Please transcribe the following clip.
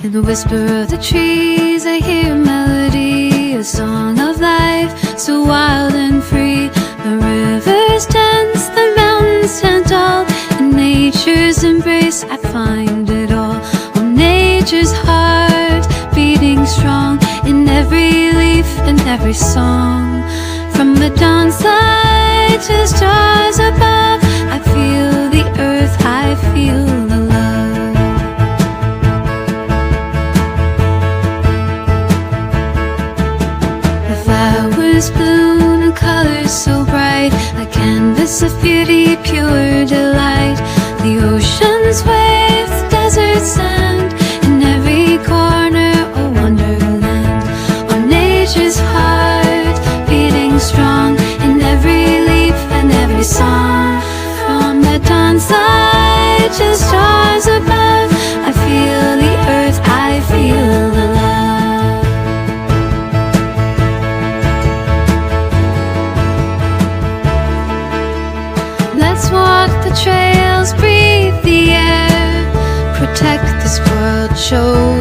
In the whisper of the trees I hear a melody, a song of life, so wild and free. The rivers dance, the mountains stand tall, in nature's embrace I find it all. On nature's heart beating strong, in every leaf and every song. From the dawn's light to the stars above, I feel the earth, I feel the love. The flowers bloom in colors so bright, a canvas of beauty, pure delight. The ocean's waves, the desert sand, in every corner a wonderland. On nature's heart beating strong, in every leaf and every song. From the dawn's light to the stars above, I feel the earth, I feel the love. Let's walk the trails, breathe the air, protect this world, show